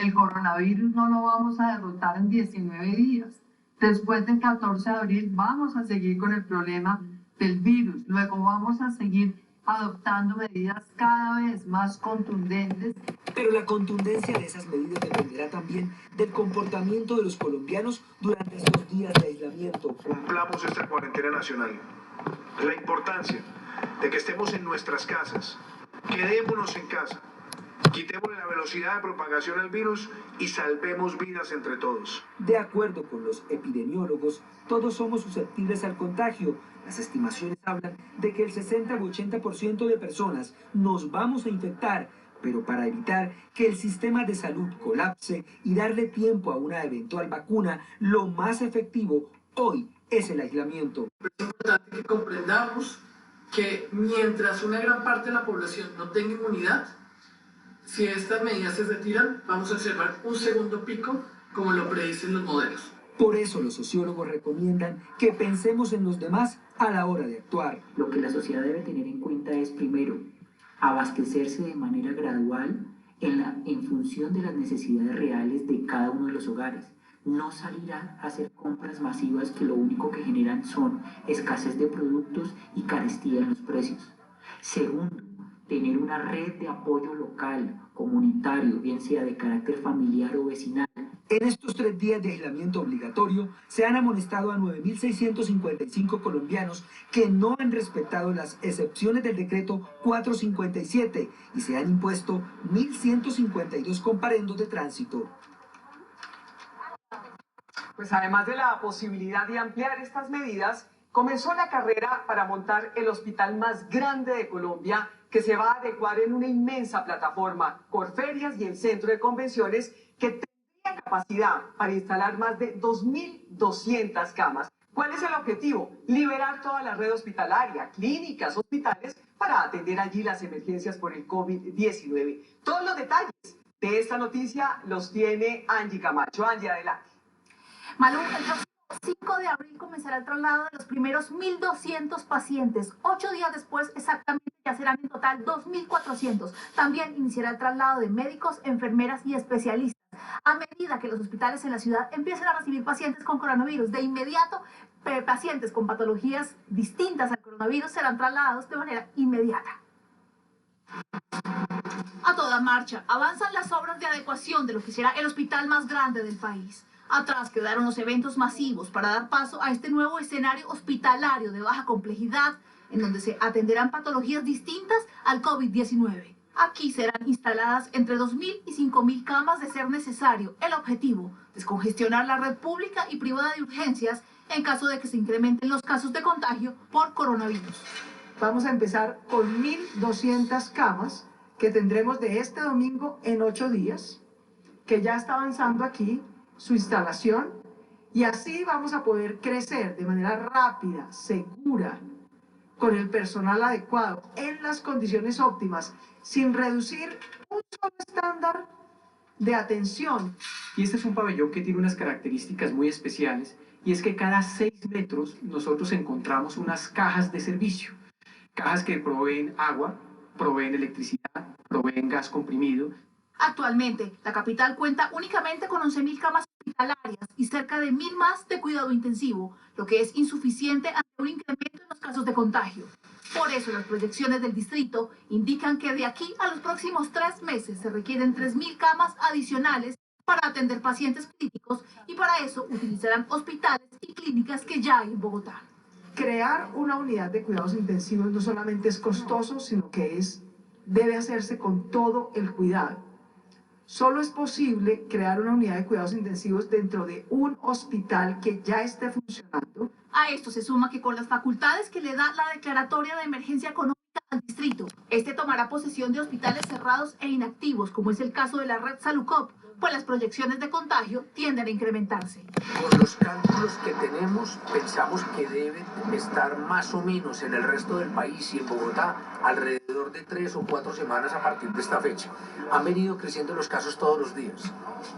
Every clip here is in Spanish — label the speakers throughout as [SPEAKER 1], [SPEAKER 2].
[SPEAKER 1] El coronavirus no lo vamos a derrotar en 19 días. Después del 14 de abril vamos a seguir con el problema del virus. Luego vamos a seguir adoptando medidas cada vez más contundentes.
[SPEAKER 2] Pero la contundencia de esas medidas dependerá también del comportamiento de los colombianos durante estos días de aislamiento.
[SPEAKER 3] Cumplamos esta cuarentena nacional. La importancia de que estemos en nuestras casas. Quedémonos en casa. Quitémosle la velocidad de propagación al virus y salvemos vidas entre todos.
[SPEAKER 2] De acuerdo con los epidemiólogos, todos somos susceptibles al contagio. Las estimaciones hablan de que el 60 u 80% de personas nos vamos a infectar, pero para evitar que el sistema de salud colapse y darle tiempo a una eventual vacuna, lo más efectivo hoy es el aislamiento.
[SPEAKER 4] Es importante que comprendamos que mientras una gran parte de la población no tenga inmunidad, si estas medidas se retiran, vamos a observar un segundo pico, como lo predicen los modelos.
[SPEAKER 2] Por eso los sociólogos recomiendan que pensemos en los demás a la hora de actuar.
[SPEAKER 5] Lo que la sociedad debe tener en cuenta es, primero, abastecerse de manera gradual en función de las necesidades reales de cada uno de los hogares. No salir a hacer compras masivas que lo único que generan son escasez de productos y carestía en los precios. Segundo, tener una red de apoyo local, comunitario, bien sea de carácter familiar o vecinal.
[SPEAKER 2] En estos 3 días de aislamiento obligatorio se han amonestado a 9.655 colombianos que no han respetado las excepciones del decreto 457 y se han impuesto 1.152 comparendos de tránsito.
[SPEAKER 6] Pues además de la posibilidad de ampliar estas medidas, comenzó la carrera para montar el hospital más grande de Colombia, que se va a adecuar en una inmensa plataforma, Corferias y el centro de convenciones, que tendría capacidad para instalar más de 2.200 camas. ¿Cuál es el objetivo? Liberar toda la red hospitalaria, clínicas, hospitales, para atender allí las emergencias por el COVID-19. Todos los detalles de esta noticia los tiene Angie Camacho. Angie, adelante.
[SPEAKER 7] Malú, el próximo 5 de abril comenzará el traslado de los primeros 1.200 pacientes. 8 días después, exactamente, ya serán en total 2.400. También iniciará el traslado de médicos, enfermeras y especialistas. A medida que los hospitales en la ciudad empiecen a recibir pacientes con coronavirus, de inmediato, pacientes con patologías distintas al coronavirus serán trasladados de manera inmediata. A toda marcha, avanzan las obras de adecuación de lo que será el hospital más grande del país. Atrás quedaron los eventos masivos para dar paso a este nuevo escenario hospitalario de baja complejidad, en donde se atenderán patologías distintas al COVID-19. Aquí serán instaladas entre 2.000 y 5.000 camas de ser necesario. El objetivo, descongestionar la red pública y privada de urgencias en caso de que se incrementen los casos de contagio por coronavirus.
[SPEAKER 4] Vamos a empezar con 1.200 camas que tendremos de este domingo en 8 días, que ya está avanzando aquí su instalación, y así vamos a poder crecer de manera rápida, segura, con el personal adecuado, en las condiciones óptimas, sin reducir un solo estándar de atención.
[SPEAKER 8] Y este es un pabellón que tiene unas características muy especiales, y es que cada 6 metros nosotros encontramos unas cajas de servicio, cajas que proveen agua, proveen electricidad, proveen gas comprimido.
[SPEAKER 7] Actualmente, la capital cuenta únicamente con 11.000 camas hospitalarias y cerca de 1.000 más de cuidado intensivo, lo que es insuficiente ante un incremento en los casos de contagio. Por eso, las proyecciones del distrito indican que de aquí a los próximos 3 meses se requieren 3.000 camas adicionales para atender pacientes críticos, y para eso utilizarán hospitales y clínicas que ya hay en Bogotá.
[SPEAKER 4] Crear una unidad de cuidados intensivos no solamente es costoso, sino que debe hacerse con todo el cuidado. Solo es posible crear una unidad de cuidados intensivos dentro de un hospital que ya esté funcionando.
[SPEAKER 7] A esto se suma que con las facultades que le da la declaratoria de emergencia económica al distrito, este tomará posesión de hospitales cerrados e inactivos, como es el caso de la red Salucop, pues las proyecciones de contagio tienden a incrementarse.
[SPEAKER 9] Con los cálculos que tenemos, pensamos que deben estar más o menos en el resto del país y en Bogotá alrededor de 3 o 4 semanas a partir de esta fecha. Han venido creciendo los casos todos los días.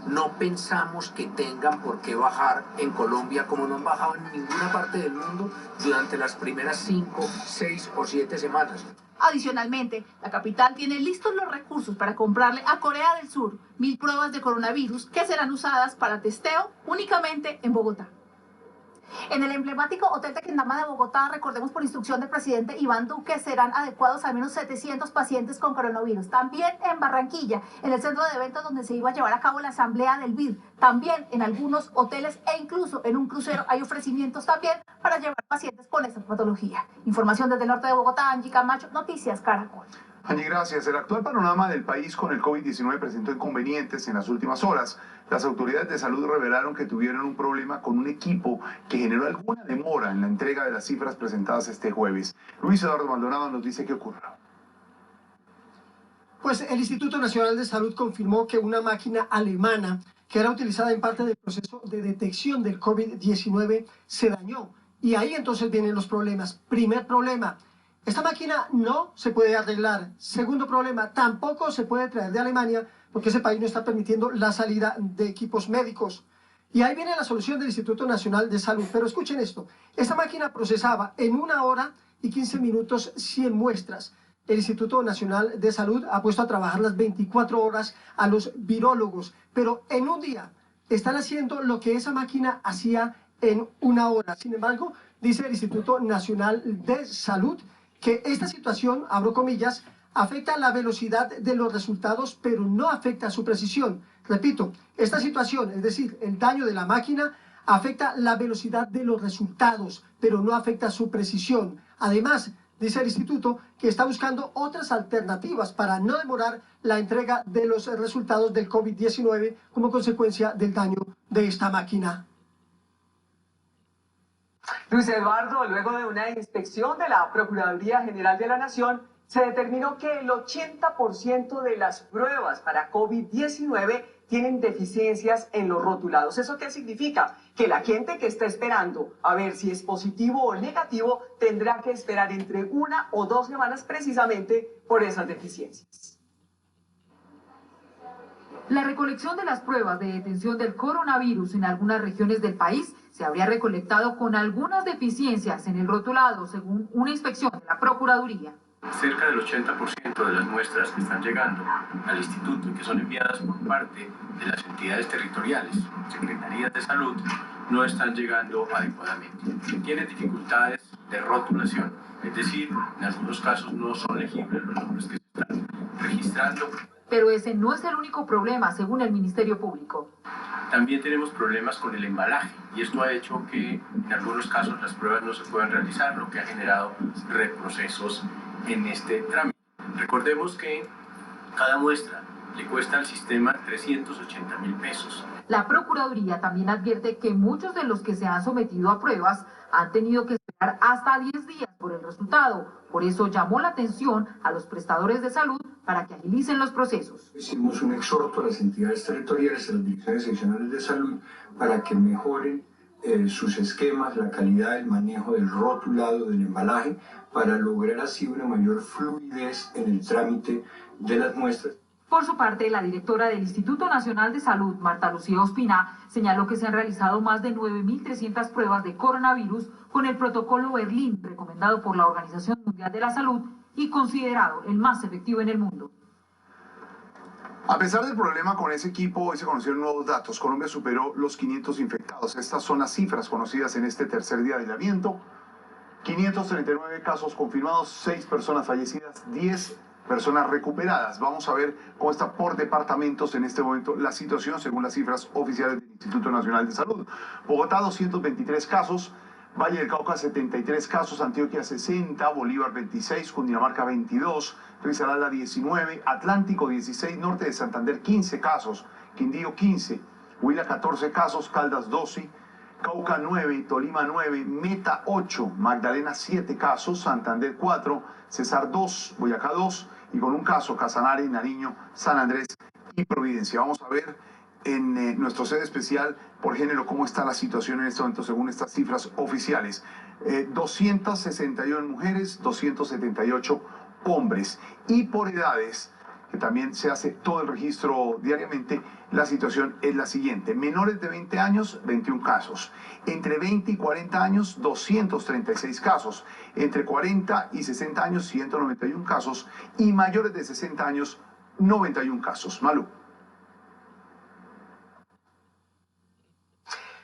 [SPEAKER 9] No pensamos que tengan por qué bajar en Colombia, como no han bajado en ninguna parte del mundo durante las primeras 5, 6 o 7 semanas.
[SPEAKER 7] Adicionalmente, la capital tiene listos los recursos para comprarle a Corea del Sur 1000 pruebas de coronavirus que serán usadas para testeo únicamente en Bogotá. En el emblemático Hotel Tequendama de Bogotá, recordemos por instrucción del presidente Iván Duque, serán adecuados al menos 700 pacientes con coronavirus. También en Barranquilla, en el centro de eventos donde se iba a llevar a cabo la asamblea del BID. También en algunos hoteles e incluso en un crucero hay ofrecimientos también para llevar pacientes con esta patología. Información desde el norte de Bogotá, Angie Camacho, Noticias Caracol.
[SPEAKER 10] Angie, gracias. El actual panorama del país con el COVID-19 presentó inconvenientes en las últimas horas. Las autoridades de salud revelaron que tuvieron un problema con un equipo que generó alguna demora en la entrega de las cifras presentadas este jueves. Luis Eduardo Maldonado nos dice qué ocurrió.
[SPEAKER 11] Pues el Instituto Nacional de Salud confirmó que una máquina alemana que era utilizada en parte del proceso de detección del COVID-19 se dañó. Y ahí entonces vienen los problemas. Primer problema, esta máquina no se puede arreglar. Segundo problema, tampoco se puede traer de Alemania porque ese país no está permitiendo la salida de equipos médicos. Y ahí viene la solución del Instituto Nacional de Salud. Pero escuchen esto, esta máquina procesaba en 1 hora y 15 minutos 100 muestras. El Instituto Nacional de Salud ha puesto a trabajar las 24 horas a los virólogos, pero en un día están haciendo lo que esa máquina hacía en 1 hora. Sin embargo, dice el Instituto Nacional de Salud que esta situación, abro comillas, afecta la velocidad de los resultados, pero no afecta su precisión. Repito, esta situación, es decir, el daño de la máquina, afecta la velocidad de los resultados, pero no afecta su precisión. Además, dice el instituto que está buscando otras alternativas para no demorar la entrega de los resultados del COVID-19 como consecuencia del daño de esta máquina.
[SPEAKER 6] Luis Eduardo, luego de una inspección de la Procuraduría General de la Nación, se determinó que el 80% de las pruebas para COVID-19 tienen deficiencias en los rotulados. ¿Eso qué significa? Que la gente que está esperando a ver si es positivo o negativo tendrá que esperar entre 1 o 2 semanas precisamente por esas deficiencias.
[SPEAKER 12] La recolección de las pruebas de detención del coronavirus en algunas regiones del país se habría recolectado con algunas deficiencias en el rotulado, según una inspección de la Procuraduría.
[SPEAKER 13] Cerca del 80% de las muestras que están llegando al instituto y que son enviadas por parte de las entidades territoriales, secretarías de salud, no están llegando adecuadamente. Tienen dificultades de rotulación, es decir, en algunos casos no son legibles los nombres que se están registrando.
[SPEAKER 12] Pero ese no es el único problema, según el Ministerio Público.
[SPEAKER 13] También tenemos problemas con el embalaje y esto ha hecho que en algunos casos las pruebas no se puedan realizar, lo que ha generado reprocesos en este trámite. Recordemos que cada muestra le cuesta al sistema 380.000 pesos.
[SPEAKER 12] La Procuraduría también advierte que muchos de los que se han sometido a pruebas han tenido que esperar hasta 10 días por el resultado. Por eso llamó la atención a los prestadores de salud para que agilicen los procesos.
[SPEAKER 14] Hicimos un exhorto a las entidades territoriales, a las direcciones seccionales de salud, para que mejoren sus esquemas, la calidad del manejo del rotulado, del embalaje, para lograr así una mayor fluidez en el trámite de las muestras.
[SPEAKER 12] Por su parte, la directora del Instituto Nacional de Salud, Marta Lucía Ospina, señaló que se han realizado más de 9.300 pruebas de coronavirus con el protocolo Berlín, recomendado por la Organización Mundial de la Salud y considerado el más efectivo en el mundo.
[SPEAKER 10] A pesar del problema con ese equipo, hoy se conocieron nuevos datos. Colombia superó los 500 infectados. Estas son las cifras conocidas en este tercer día de aislamiento. 539 casos confirmados, 6 personas fallecidas, 10 personas recuperadas. Vamos a ver cómo está por departamentos en este momento la situación según las cifras oficiales del Instituto Nacional de Salud. Bogotá, 223 casos. Valle del Cauca, 73 casos, Antioquia 60, Bolívar 26, Cundinamarca 22, Risaralda 19, Atlántico 16, Norte de Santander 15 casos, Quindío 15, Huila 14 casos, Caldas 12, Cauca 9, Tolima 9, Meta 8, Magdalena 7 casos, Santander 4, Cesar 2, Boyacá 2 y con un caso Casanare, Nariño, San Andrés y Providencia. Vamos a ver en nuestro sede especial por género cómo está la situación en este momento según estas cifras oficiales. 261 mujeres, 278 hombres. Y por edades, que también se hace todo el registro diariamente, la situación es la siguiente. Menores de 20 años, 21 casos. Entre 20 y 40 años, 236 casos. Entre 40 y 60 años, 191 casos. Y mayores de 60 años, 91 casos. Malú.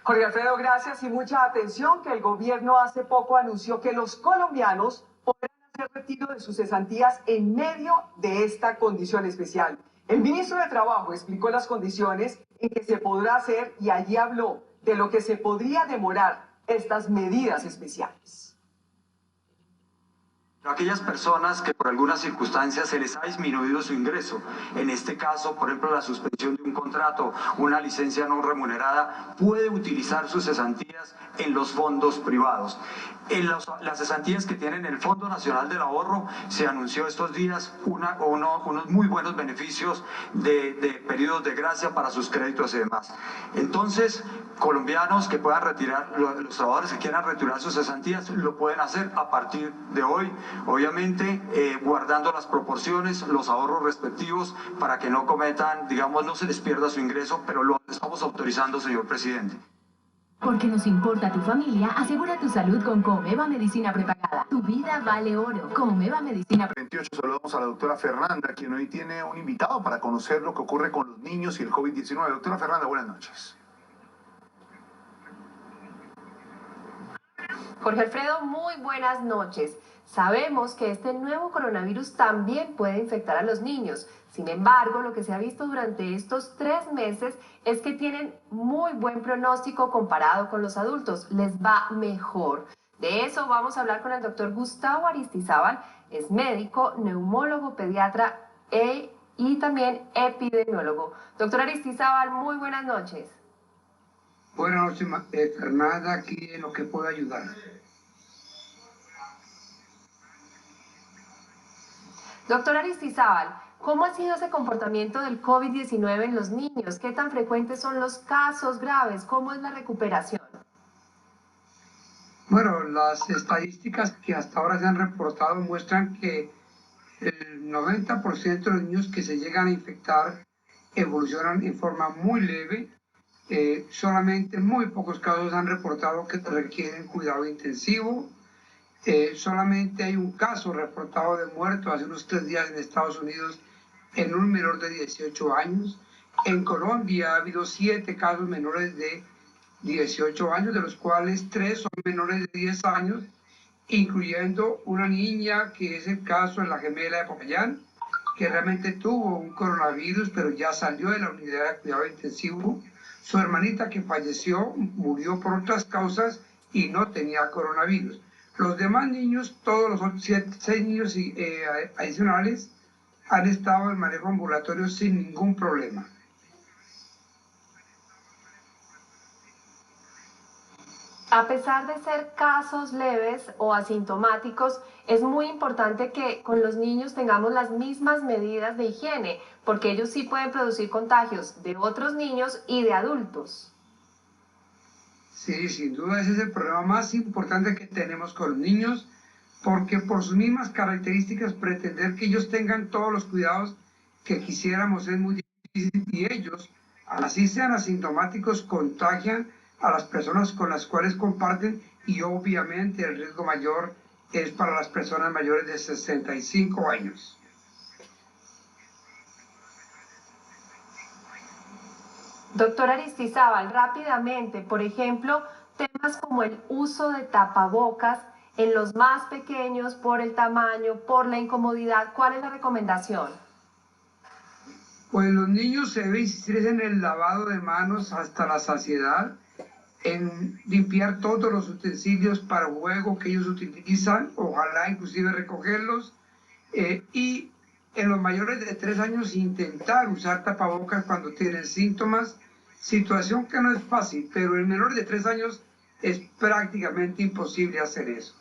[SPEAKER 6] Jorge Alfredo, gracias y mucha atención que el gobierno hace poco anunció que los colombianos podrán hacer retiro de sus cesantías en medio de esta condición especial. El ministro de Trabajo explicó las condiciones en que se podrá hacer y allí habló de lo que se podría demorar estas medidas especiales.
[SPEAKER 15] Aquellas personas que por algunas circunstancias se les ha disminuido su ingreso, en este caso, por ejemplo, la suspensión de un contrato, una licencia no remunerada, puede utilizar sus cesantías en los fondos privados. En las cesantías que tienen el Fondo Nacional del Ahorro, se anunció estos días unos muy buenos beneficios de periodos de gracia para sus créditos y demás. Entonces, colombianos que puedan retirar, los trabajadores que quieran retirar sus cesantías, lo pueden hacer a partir de hoy, obviamente guardando las proporciones, los ahorros respectivos, para que no cometan, digamos, no se les pierda su ingreso, pero lo estamos autorizando, señor presidente.
[SPEAKER 16] Porque nos importa tu familia, asegura tu salud con Comeva Medicina Prepagada. Tu vida vale oro. Comeva Medicina
[SPEAKER 10] 28, saludamos a la doctora Fernanda, quien hoy tiene un invitado para conocer lo que ocurre con los niños y el COVID-19. Doctora Fernanda, buenas noches.
[SPEAKER 17] Jorge Alfredo, muy buenas noches. Sabemos que este nuevo coronavirus también puede infectar a los niños. Sin embargo, lo que se ha visto durante estos 3 meses es que tienen muy buen pronóstico comparado con los adultos. Les va mejor. De eso vamos a hablar con el doctor Gustavo Aristizábal. Es médico, neumólogo, pediatra y también epidemiólogo. Doctor Aristizábal, muy buenas noches.
[SPEAKER 18] Buenas noches, Fernanda, aquí en lo que puedo ayudar.
[SPEAKER 17] Doctor Aristizábal, ¿cómo ha sido ese comportamiento del COVID-19 en los niños? ¿Qué tan frecuentes son los casos graves? ¿Cómo es la recuperación?
[SPEAKER 18] Bueno, las estadísticas que hasta ahora se han reportado muestran que el 90% de los niños que se llegan a infectar evolucionan en forma muy leve. Solamente muy pocos casos han reportado que requieren cuidado intensivo. Solamente hay un caso reportado de muerto hace unos 3 días en Estados Unidos en un menor de 18 años. En Colombia ha habido 7 casos menores de 18 años, de los cuales 3 son menores de 10 años, incluyendo una niña que es el caso de la gemela de Popayán, que realmente tuvo un coronavirus, pero ya salió de la unidad de cuidado intensivo. Su hermanita que falleció murió por otras causas y no tenía coronavirus. Los demás niños, todos los 6 niños adicionales, han estado en manejo ambulatorio sin ningún problema.
[SPEAKER 17] A pesar de ser casos leves o asintomáticos, es muy importante que con los niños tengamos las mismas medidas de higiene, porque ellos sí pueden producir contagios de otros niños y de adultos.
[SPEAKER 18] Sí, sin duda ese es el problema más importante que tenemos con los niños, porque por sus mismas características pretender que ellos tengan todos los cuidados que quisiéramos es muy difícil, y ellos, así sean asintomáticos, contagian a las personas con las cuales comparten, y obviamente el riesgo mayor es para las personas mayores de 65 años.
[SPEAKER 17] Doctor Aristizábal, rápidamente, por ejemplo, temas como el uso de tapabocas en los más pequeños por el tamaño, por la incomodidad, ¿cuál es la recomendación?
[SPEAKER 18] Pues los niños se debe insistir en el lavado de manos hasta la saciedad, en limpiar todos los utensilios para juego que ellos utilizan, ojalá inclusive recogerlos, y en los mayores de 3 años intentar usar tapabocas cuando tienen síntomas, situación que no es fácil, pero en menores de 3 años es prácticamente imposible hacer eso.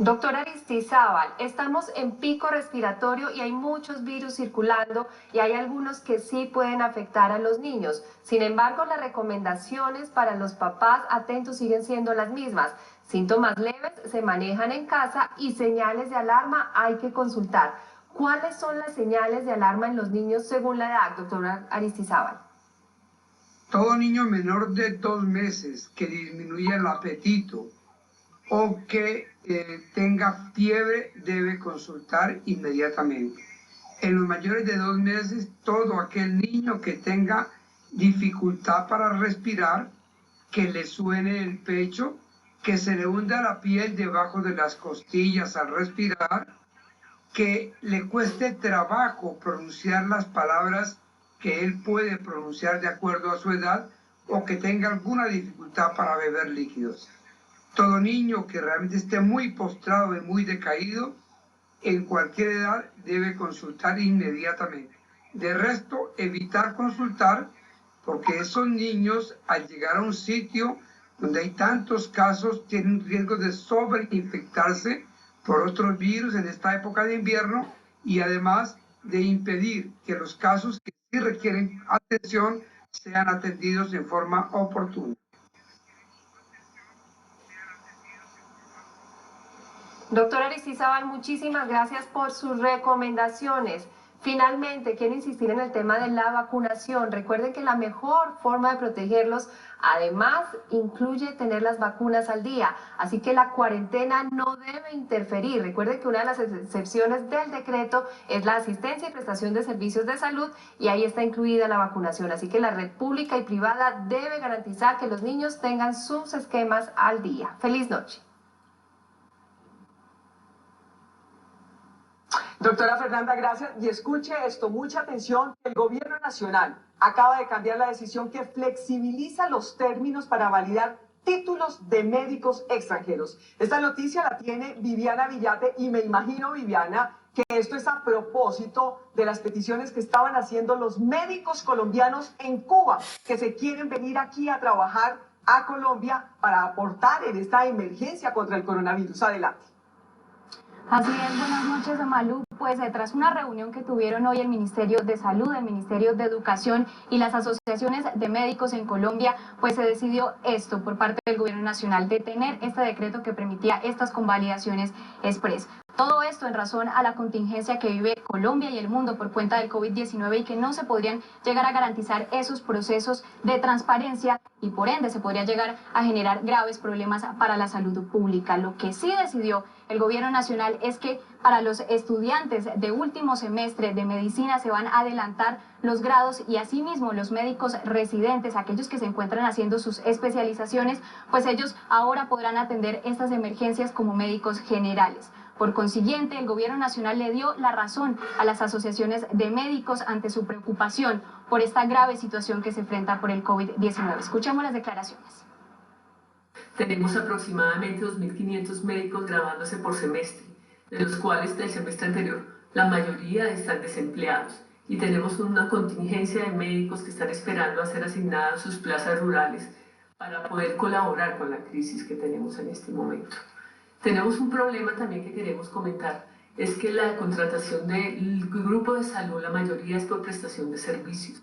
[SPEAKER 17] Doctora Aristizábal, estamos en pico respiratorio y hay muchos virus circulando y hay algunos que sí pueden afectar a los niños. Sin embargo, las recomendaciones para los papás atentos siguen siendo las mismas. Síntomas leves se manejan en casa y señales de alarma hay que consultar. ¿Cuáles son las señales de alarma en los niños según la edad, doctora Aristizábal?
[SPEAKER 18] Todo niño menor de 2 meses que disminuya el apetito o que tenga fiebre debe consultar inmediatamente. En los mayores de 2 meses, todo aquel niño que tenga dificultad para respirar, que le suene el pecho, que se le hunda la piel debajo de las costillas al respirar, que le cueste trabajo pronunciar las palabras que él puede pronunciar de acuerdo a su edad o que tenga alguna dificultad para beber líquidos. Todo niño que realmente esté muy postrado y muy decaído, en cualquier edad debe consultar inmediatamente. De resto, evitar consultar, porque esos niños al llegar a un sitio donde hay tantos casos tienen riesgo de sobreinfectarse por otros virus en esta época de invierno y además de impedir que los casos que sí requieren atención sean atendidos en forma oportuna.
[SPEAKER 17] Doctora Aristizábal, muchísimas gracias por sus recomendaciones. Finalmente, quiero insistir en el tema de la vacunación. Recuerden que la mejor forma de protegerlos, además, incluye tener las vacunas al día. Así que la cuarentena no debe interferir. Recuerden que una de las excepciones del decreto es la asistencia y prestación de servicios de salud y ahí está incluida la vacunación. Así que la red pública y privada debe garantizar que los niños tengan sus esquemas al día. ¡Feliz noche!
[SPEAKER 6] Doctora Fernanda, gracias. Y escuche esto, mucha atención, el gobierno nacional acaba de cambiar la decisión que flexibiliza los términos para validar títulos de médicos extranjeros. Esta noticia la tiene Viviana Villate y me imagino, Viviana, que esto es a propósito de las peticiones que estaban haciendo los médicos colombianos en Cuba, que se quieren venir aquí a trabajar a Colombia para aportar en esta emergencia contra el coronavirus. Adelante.
[SPEAKER 19] Así es, buenas noches, Malú. Pues tras una reunión que tuvieron hoy el Ministerio de Salud, el Ministerio de Educación y las asociaciones de médicos en Colombia, pues se decidió esto por parte del Gobierno Nacional, detener este decreto que permitía estas convalidaciones express. Todo esto en razón a la contingencia que vive Colombia y el mundo por cuenta del COVID-19 y que no se podrían llegar a garantizar esos procesos de transparencia y por ende se podría llegar a generar graves problemas para la salud pública. Lo que sí decidió el Gobierno Nacional es que para los estudiantes de último semestre de medicina se van a adelantar los grados y asimismo los médicos residentes, aquellos que se encuentran haciendo sus especializaciones, pues ellos ahora podrán atender estas emergencias como médicos generales. Por consiguiente, el Gobierno Nacional le dio la razón a las asociaciones de médicos ante su preocupación por esta grave situación que se enfrenta por el COVID-19. Escuchemos las declaraciones.
[SPEAKER 20] Tenemos aproximadamente 2.500 médicos graduándose por semestre, de los cuales del semestre anterior la mayoría están desempleados y tenemos una contingencia de médicos que están esperando a ser asignadas sus plazas rurales para poder colaborar con la crisis que tenemos en este momento. Tenemos un problema también que queremos comentar, es que la contratación del grupo de salud, la mayoría es por prestación de servicios.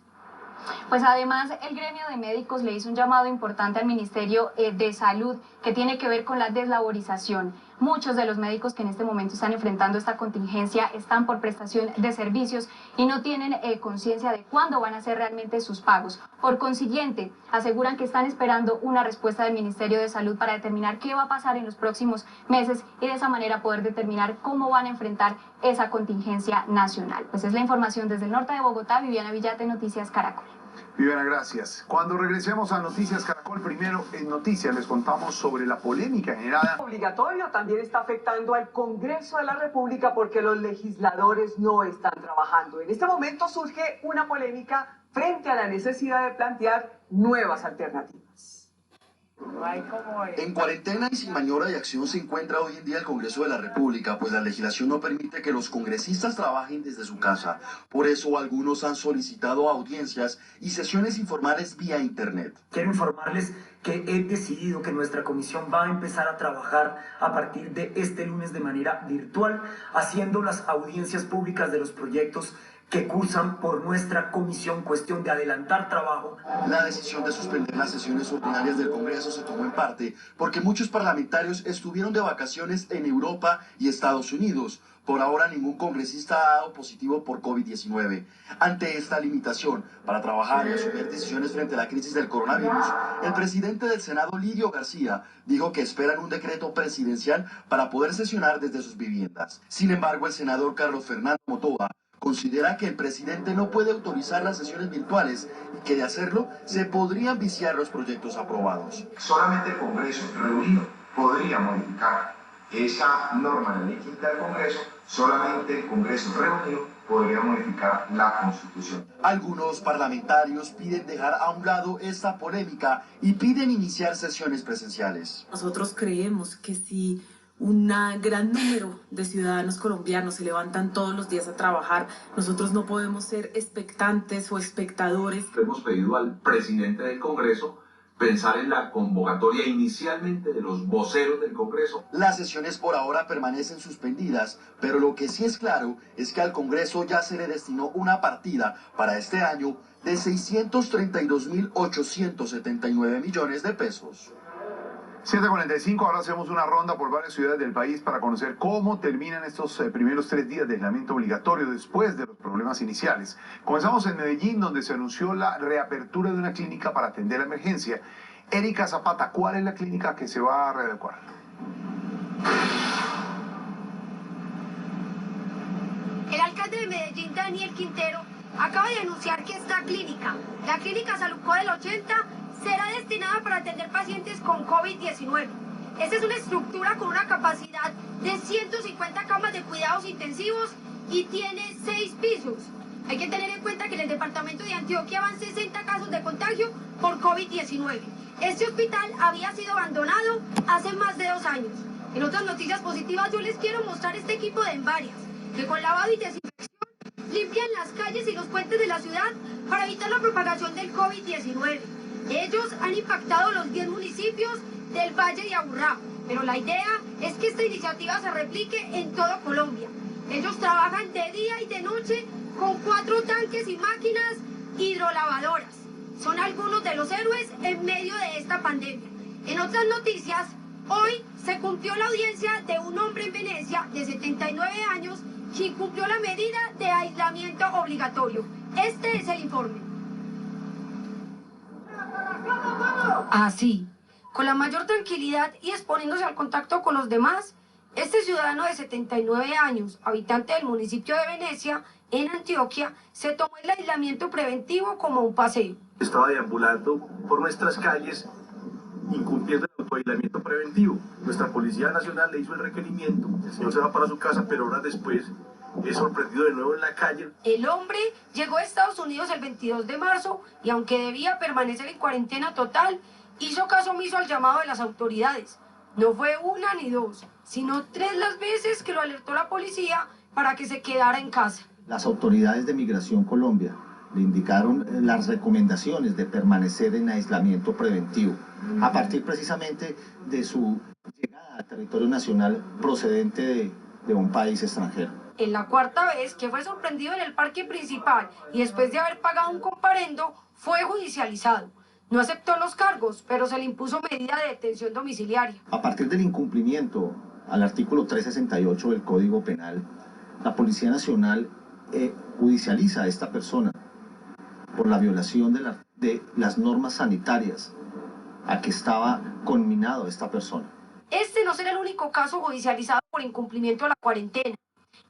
[SPEAKER 19] Pues además el gremio de médicos le hizo un llamado importante al Ministerio de Salud que tiene que ver con la deslaborización. Muchos de los médicos que en este momento están enfrentando esta contingencia están por prestación de servicios y no tienen conciencia de cuándo van a ser realmente sus pagos. Por consiguiente, aseguran que están esperando una respuesta del Ministerio de Salud para determinar qué va a pasar en los próximos meses y de esa manera poder determinar cómo van a enfrentar esa contingencia nacional. Pues es la información desde el norte de Bogotá. Viviana Villate, Noticias Caracol.
[SPEAKER 10] Viviana, gracias. Cuando regresemos a Noticias Caracol, primero en Noticias les contamos sobre la polémica generada.
[SPEAKER 6] Obligatorio también está afectando al Congreso de la República porque los legisladores no están trabajando. En este momento surge una polémica frente a la necesidad de plantear nuevas alternativas.
[SPEAKER 21] En cuarentena y sin maniobra de acción se encuentra hoy en día el Congreso de la República, pues la legislación no permite que los congresistas trabajen desde su casa. Por eso algunos han solicitado audiencias y sesiones informales vía internet.
[SPEAKER 2] Quiero informarles
[SPEAKER 1] que he decidido que nuestra comisión va a empezar a trabajar a partir de este lunes de manera virtual, haciendo las audiencias públicas de los proyectos que cursan por nuestra comisión, cuestión de adelantar trabajo.
[SPEAKER 21] La decisión de suspender las sesiones ordinarias del Congreso se tomó en parte porque muchos parlamentarios estuvieron de vacaciones en Europa y Estados Unidos. Por ahora ningún congresista ha dado positivo por COVID-19. Ante esta limitación para trabajar y asumir decisiones frente a la crisis del coronavirus, el presidente del Senado, Lirio García, dijo que esperan un decreto presidencial para poder sesionar desde sus viviendas. Sin embargo, el senador Carlos Fernando Motoa considera que el presidente no puede autorizar las sesiones virtuales y que de hacerlo se podrían viciar los proyectos aprobados.
[SPEAKER 22] Solamente el Congreso reunido podría modificar esa norma de la ley quinta del Congreso. Solamente el Congreso reunido podría modificar la Constitución.
[SPEAKER 21] Algunos parlamentarios piden dejar a un lado esta polémica y piden iniciar sesiones presenciales.
[SPEAKER 23] Nosotros creemos que si un gran número de ciudadanos colombianos se levantan todos los días a trabajar, nosotros no podemos ser expectantes o espectadores.
[SPEAKER 24] Hemos pedido al presidente del Congreso pensar en la convocatoria inicialmente de los voceros del Congreso.
[SPEAKER 21] Las sesiones por ahora permanecen suspendidas, pero lo que sí es claro es que al Congreso ya se le destinó una partida para este año de 632.879 millones de pesos.
[SPEAKER 10] 7:45, ahora hacemos una ronda por varias ciudades del país para conocer cómo terminan estos primeros 3 días de aislamiento obligatorio después de los problemas iniciales. Comenzamos en Medellín, donde se anunció la reapertura de una clínica para atender la emergencia. Erika Zapata, ¿cuál es la clínica que se va a readecuar?
[SPEAKER 25] El alcalde de Medellín, Daniel Quintero, acaba de anunciar que esta clínica, la clínica Saluco del 80, será destinada para atender pacientes con COVID-19. Esta es una estructura con una capacidad de 150 camas de cuidados intensivos y tiene 6 pisos. Hay que tener en cuenta que en el departamento de Antioquia van 60 casos de contagio por COVID-19. Este hospital había sido abandonado hace más de 2 años. En otras noticias positivas yo les quiero mostrar este equipo de Envarias, que con lavado y desinfección limpian las calles y los puentes de la ciudad para evitar la propagación del COVID-19. Ellos han impactado los 10 municipios del Valle de Aburrá, pero la idea es que esta iniciativa se replique en todo Colombia. Ellos trabajan de día y de noche con 4 tanques y máquinas hidrolavadoras. Son algunos de los héroes en medio de esta pandemia. En otras noticias, hoy se cumplió la audiencia de un hombre en Venecia de 79 años que incumplió la medida de aislamiento obligatorio. Este es el informe. Así, con la mayor tranquilidad y exponiéndose al contacto con los demás, este ciudadano de 79 años, habitante del municipio de Venecia, en Antioquia, se tomó el aislamiento preventivo como un paseo.
[SPEAKER 26] Estaba deambulando por nuestras calles, incumpliendo el autoaislamiento preventivo. Nuestra Policía Nacional le hizo el requerimiento, el señor se va para su casa, pero horas después es sorprendido de nuevo en la calle.
[SPEAKER 25] El hombre llegó a Estados Unidos el 22 de marzo y aunque debía permanecer en cuarentena total, hizo caso omiso al llamado de las autoridades. No fue 1 ni 2, sino 3 las veces que lo alertó la policía para que se quedara en casa.
[SPEAKER 27] Las autoridades de Migración Colombia le indicaron las recomendaciones de permanecer en aislamiento preventivo, a partir precisamente de su llegada al territorio nacional procedente de un país extranjero.
[SPEAKER 25] En la 4ª vez que fue sorprendido en el parque principal y después de haber pagado un comparendo, fue judicializado. No aceptó los cargos, pero se le impuso medida de detención domiciliaria.
[SPEAKER 27] A partir del incumplimiento al artículo 368 del Código Penal, la Policía Nacional judicializa a esta persona por la violación de las normas sanitarias a que estaba conminado esta persona.
[SPEAKER 25] Este no será el único caso judicializado por incumplimiento a la cuarentena.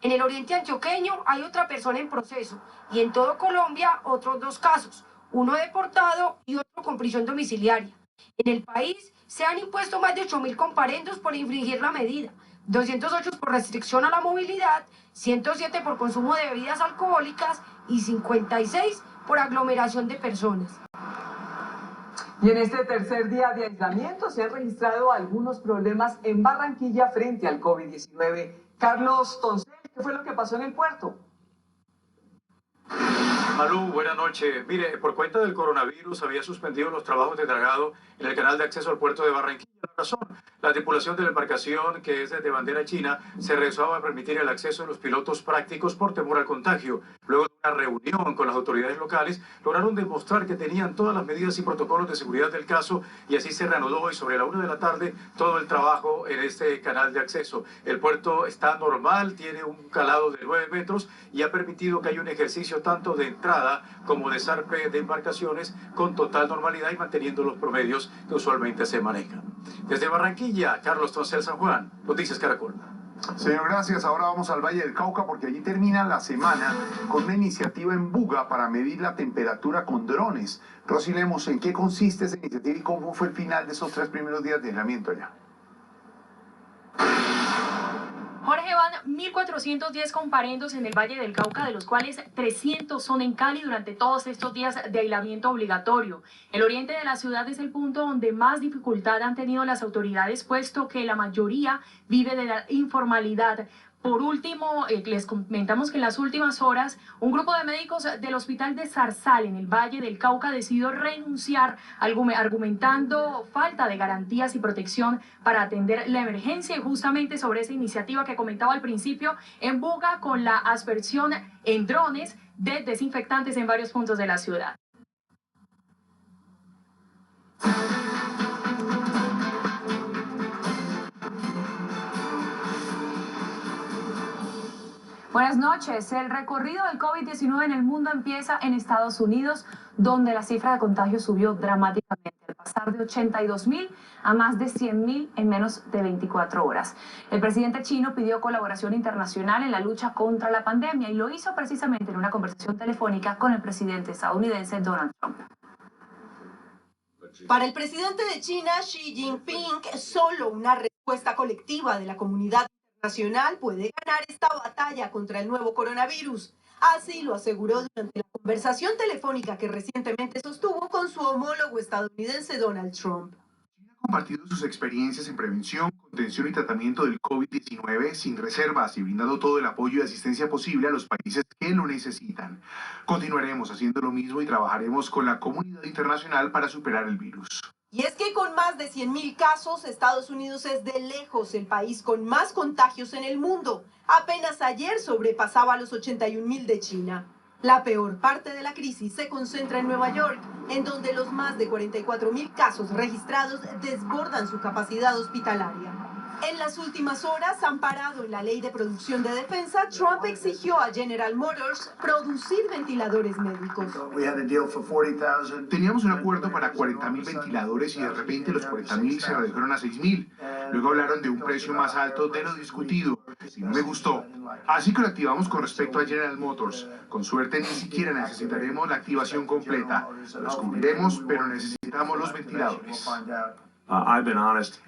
[SPEAKER 25] En el oriente antioqueño hay otra persona en proceso y en todo Colombia otros 2 casos, uno deportado y otro con prisión domiciliaria. En el país se han impuesto más de 8.000 comparendos por infringir la medida, 208 por restricción a la movilidad, 107 por consumo de bebidas alcohólicas y 56 por aglomeración de personas.
[SPEAKER 6] Y en este tercer día de aislamiento se han registrado algunos problemas en Barranquilla frente al COVID-19. Carlos Toncel, ¿qué fue lo que pasó en el puerto?
[SPEAKER 3] Malú, buenas noches. Mire, por cuenta del coronavirus había suspendido los trabajos de dragado en el canal de acceso al puerto de Barranquilla. La razón, la tripulación de la embarcación, que es de bandera china, se rehusaba a permitir el acceso de los pilotos prácticos por temor al contagio. Luego de una reunión con las autoridades locales, lograron demostrar que tenían todas las medidas y protocolos de seguridad del caso y así se reanudó hoy sobre la 1 de la tarde todo el trabajo en este canal de acceso. El puerto está normal, tiene un calado de 9 metros y ha permitido que haya un ejercicio tanto de entrada como de zarpe de embarcaciones con total normalidad y manteniendo los promedios que usualmente se manejan. Desde Barranquilla, Carlos Toncel, San Juan, Noticias Caracol.
[SPEAKER 10] Señor, gracias. Ahora vamos al Valle del Cauca porque allí termina la semana con una iniciativa en Buga para medir la temperatura con drones. Rosy Lemos, ¿en qué consiste esa iniciativa y cómo fue el final de esos 3 primeros días de aislamiento allá?
[SPEAKER 4] Jorge, van 1.410 comparendos en el Valle del Cauca, de los cuales 300 son en Cali durante todos estos días de aislamiento obligatorio. El oriente de la ciudad es el punto donde más dificultad han tenido las autoridades, puesto que la mayoría vive de la informalidad. Por último, les comentamos que en las últimas horas, un grupo de médicos del Hospital de Zarzal, en el Valle del Cauca, decidió renunciar, argumentando falta de garantías y protección para atender la emergencia. Y justamente sobre esa iniciativa que comentaba al principio, en Buga, con la aspersión en drones de desinfectantes en varios puntos de la ciudad.
[SPEAKER 5] Buenas noches. El recorrido del COVID-19 en el mundo empieza en Estados Unidos, donde la cifra de contagios subió dramáticamente, al pasar de 82.000 a más de 100.000 en menos de 24 horas. El presidente chino pidió colaboración internacional en la lucha contra la pandemia y lo hizo precisamente en una conversación telefónica con el presidente estadounidense Donald Trump.
[SPEAKER 7] Para el presidente de China, Xi Jinping, solo una respuesta colectiva de la comunidad nacional puede ganar esta batalla contra el nuevo coronavirus. Así lo aseguró durante la conversación telefónica que recientemente sostuvo con su homólogo estadounidense Donald Trump.
[SPEAKER 10] Ha compartido sus experiencias en prevención, contención y tratamiento del COVID-19 sin reservas y brindando todo el apoyo y asistencia posible a los países que lo necesitan. Continuaremos haciendo lo mismo y trabajaremos con la comunidad internacional para superar el virus.
[SPEAKER 7] Y es que con más de 100.000 casos, Estados Unidos es de lejos el país con más contagios en el mundo. Apenas ayer sobrepasaba los 81.000 de China. La peor parte de la crisis se concentra en Nueva York, en donde los más de 44.000 casos registrados desbordan su capacidad hospitalaria. En las últimas horas, amparado en la ley de producción de defensa, Trump exigió a General Motors producir ventiladores médicos.
[SPEAKER 10] Teníamos un acuerdo para 40.000 ventiladores y de repente los 40.000 se redujeron a 6.000. Luego hablaron de un precio más alto de lo discutido y no me gustó. Así que lo activamos con respecto a General Motors. Con suerte ni siquiera necesitaremos la activación completa. Los cubriremos, pero necesitamos los ventiladores.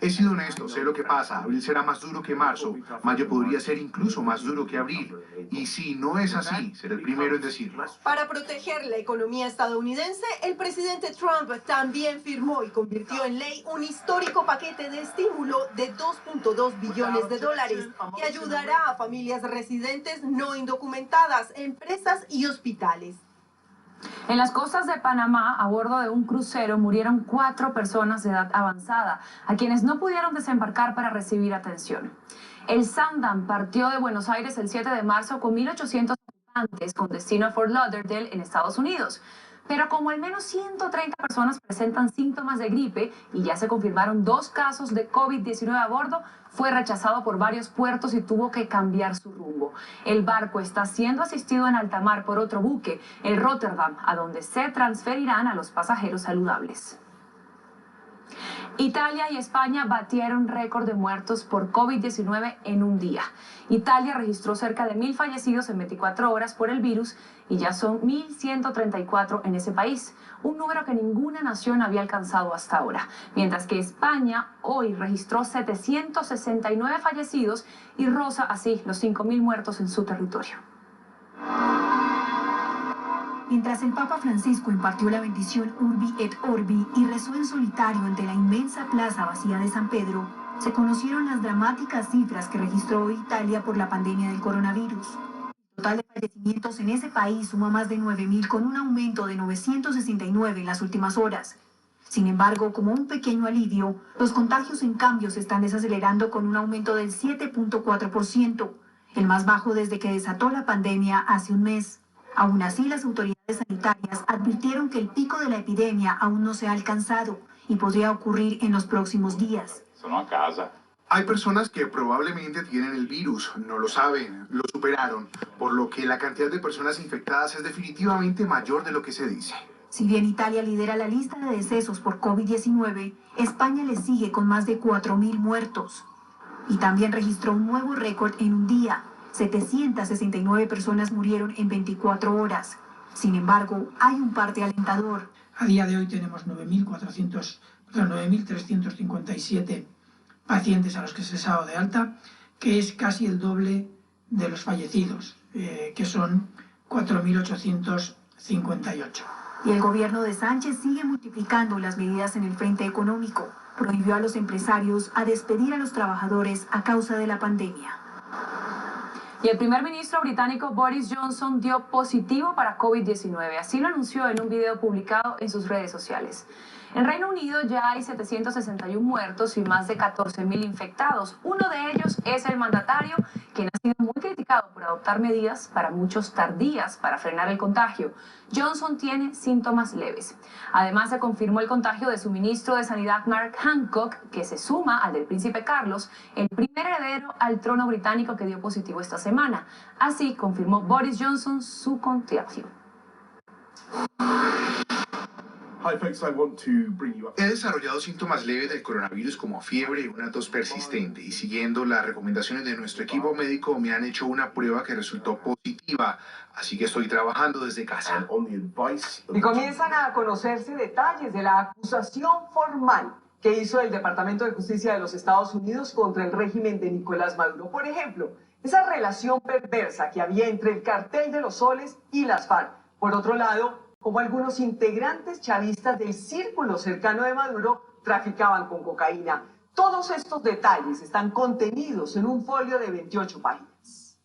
[SPEAKER 10] He sido honesto, sé lo que pasa. Abril será más duro que marzo. Mayo podría ser incluso más duro que abril. Y si no es así, seré el primero en decirlo.
[SPEAKER 7] Para proteger la economía estadounidense, el presidente Trump también firmó y convirtió en ley un histórico paquete de estímulo de $2.2 billones que ayudará a familias residentes no indocumentadas, empresas y hospitales.
[SPEAKER 5] En las costas de Panamá, a bordo de un crucero, murieron 4 personas de edad avanzada, a quienes no pudieron desembarcar para recibir atención. El Sandam partió de Buenos Aires el 7 de marzo con 1.800 habitantes con destino a Fort Lauderdale, en Estados Unidos. Pero como al menos 130 personas presentan síntomas de gripe y ya se confirmaron 2 casos de COVID-19 a bordo, fue rechazado por varios puertos y tuvo que cambiar su rumbo. El barco está siendo asistido en alta mar por otro buque, el Rotterdam, a donde se transferirán a los pasajeros saludables. Italia y España batieron récord de muertos por COVID-19 en un día. Italia registró cerca de 1.000 fallecidos en 24 horas por el virus y ya son 1.134 en ese país, un número que ninguna nación había alcanzado hasta ahora. Mientras que España hoy registró 769 fallecidos y roza así los 5.000 muertos en su territorio.
[SPEAKER 8] Mientras el Papa Francisco impartió la bendición Urbi et Orbi y rezó en solitario ante la inmensa plaza vacía de San Pedro, se conocieron las dramáticas cifras que registró Italia por la pandemia del coronavirus. total de fallecimientos en ese país suma más de 9.000, con un aumento de 969 en las últimas horas. Sin embargo, como un pequeño alivio, los contagios en cambio se están desacelerando con un aumento del 7.4%, el más bajo desde que desató la pandemia hace un mes. Aún así, las autoridades sanitarias advirtieron que el pico de la epidemia aún no se ha alcanzado y podría ocurrir en los próximos días.
[SPEAKER 10] Hay personas que probablemente tienen el virus, no lo saben, lo superaron, por lo que la cantidad de personas infectadas es definitivamente mayor de lo que se dice.
[SPEAKER 8] Si bien Italia lidera la lista de decesos por COVID-19, España le sigue con más de 4.000 muertos. Y también registró un nuevo récord en un día. 769 personas murieron en 24 horas. Sin embargo, hay un parte alentador.
[SPEAKER 18] A día de hoy tenemos 9.357 pacientes a los que se les ha dado de alta, que es casi el doble de los fallecidos, que son 4.858.
[SPEAKER 8] Y el gobierno de Sánchez sigue multiplicando las medidas en el frente económico. Prohibió a los empresarios a despedir a los trabajadores a causa de la pandemia.
[SPEAKER 5] Y el primer ministro británico Boris Johnson dio positivo para COVID-19. Así lo anunció en un video publicado en sus redes sociales. En Reino Unido ya hay 761 muertos y más de 14.000 infectados. Uno de ellos es el mandatario, quien ha sido muy criticado por adoptar medidas, para muchos tardías, para frenar el contagio. Johnson tiene síntomas leves. Además, se confirmó el contagio de su ministro de Sanidad, Mark Hancock, que se suma al del príncipe Carlos, el primer heredero al trono británico que dio positivo esta semana. Así confirmó Boris Johnson su contagio.
[SPEAKER 10] He desarrollado síntomas leves del coronavirus como fiebre y una tos persistente, y siguiendo las recomendaciones de nuestro equipo médico me han hecho una prueba que resultó positiva, así que estoy trabajando desde casa.
[SPEAKER 6] Y comienzan a conocerse detalles de la acusación formal que hizo el Departamento de Justicia de los Estados Unidos contra el régimen de Nicolás Maduro. Por ejemplo, esa relación perversa que había entre el Cartel de los Soles y las FARC. Por otro lado, como algunos integrantes chavistas del círculo cercano de Maduro traficaban con cocaína. Todos estos detalles están contenidos en un folio de 28 páginas.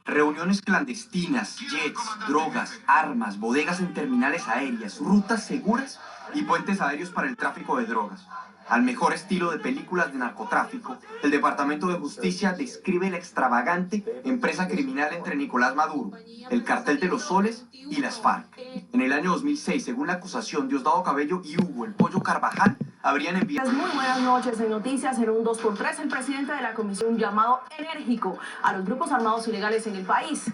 [SPEAKER 9] Reuniones clandestinas, jets, drogas, armas, bodegas en terminales aéreas, rutas seguras y puentes aéreos para el tráfico de drogas. Al mejor estilo de películas de narcotráfico, el Departamento de Justicia describe la extravagante empresa criminal entre Nicolás Maduro, el Cartel de los Soles y las FARC. En el año 2006, según la acusación, Diosdado Cabello y Hugo El Pollo Carvajal habrían enviado...
[SPEAKER 11] Muy buenas noches. En Noticias, en un 2x3, el presidente de la Comisión, un llamado enérgico a los grupos armados ilegales en el país.